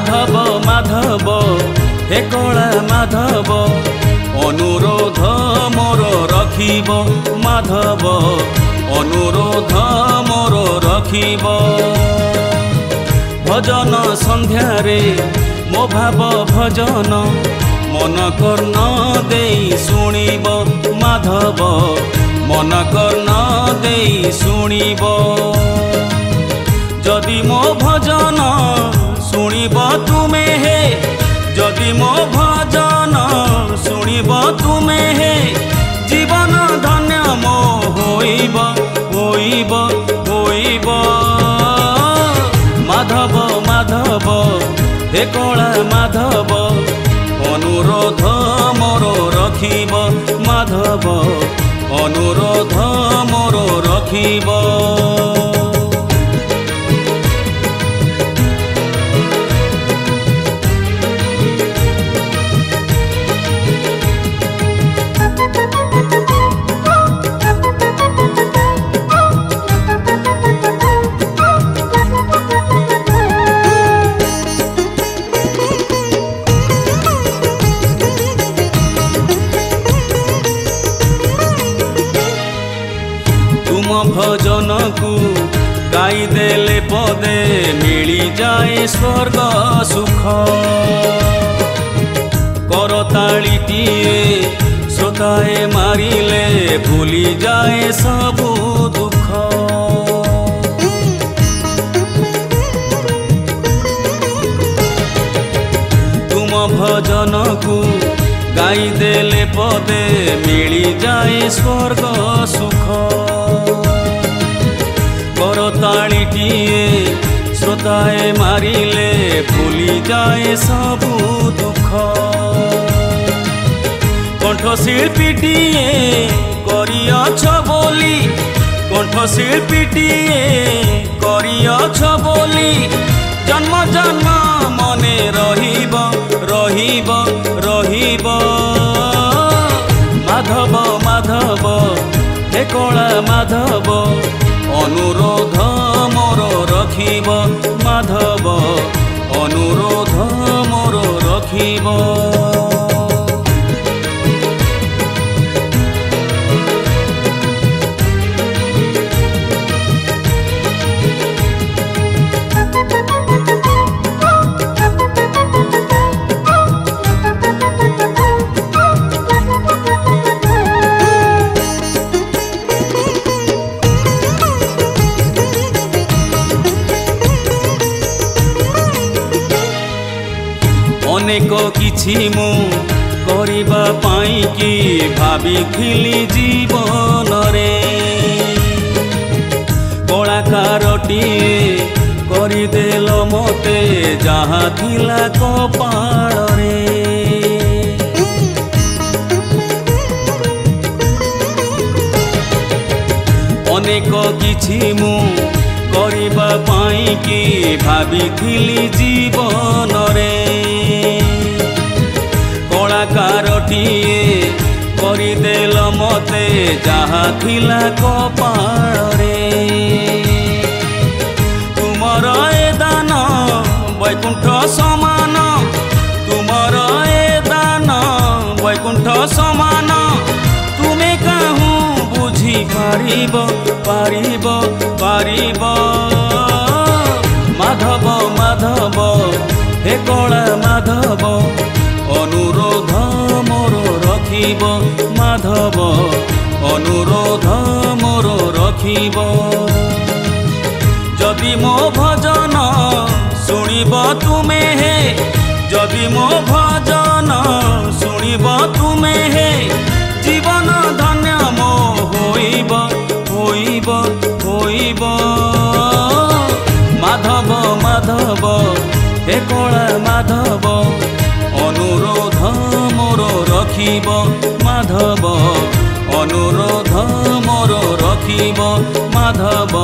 माधव माधव हे कला माधव अनुरोध मोर रखिब माधव अनुरोध मोर रखिब भजन संध्यारे मो भाव भजन मन कर्ण देई शुणिब माधव मन कर्ण देई शुणिब जदि मो भजन शुणिब तुमे हे जदि मो भजन शुणिब तुमे हे जीवन धन्य मो होइब होइब होइब माधव माधव हे कला माधव अनुरोध मोर रखिब माधव अनुरोध मोर रखिब भजन को गाई देले पदे मिली जाए स्वर्ग सुख करतालीटीए श्रोताए मारिले भूली जाए सबु दुख तुम भजन को गाई देले पदे मिली जाए स्वर्ग सुख करतालीटीए श्रोताए मारिले भूली जाए सबु दुख कंठशिल्पीटीए करियछ बोली कंठशिल्पीटीए करियछ बोली जन्म जन्म मने रहिब रहिब रहिब माधव माधव हे कला माधव अनुरोध मोर रखिब माधव अनुरोध मोर रखिब अनेक किछि मु करिबा पाई कि भाबिथिली जीवन रे कलाकारटीए करिदेल मते जहाँ थिला कपाळ रे अनेक किछि मु करिबा पाई कि भाबिथिली जीवन रे कलाकारटीए करिदेल मते जहाँ थिला कपाळ रे तुमर ए दान वैकुंठ समान तुमर ए दान वैकुंठ समान तुमे काहू बुझी पारिब पारिब पारिब माधव माधव हे कला माधव अनुरोध मोर रखिब माधव अनुरोध मोर रखिब जदि मो भजन शुणिब तुमे हे जदि मो भजन शुणिब तुमे हे जीवन धन्य मो होइब होइब होइब माधव माधव हे कला माधव अनुरोध मोर रखिब माधव अनुरोध मोर रखिब माधव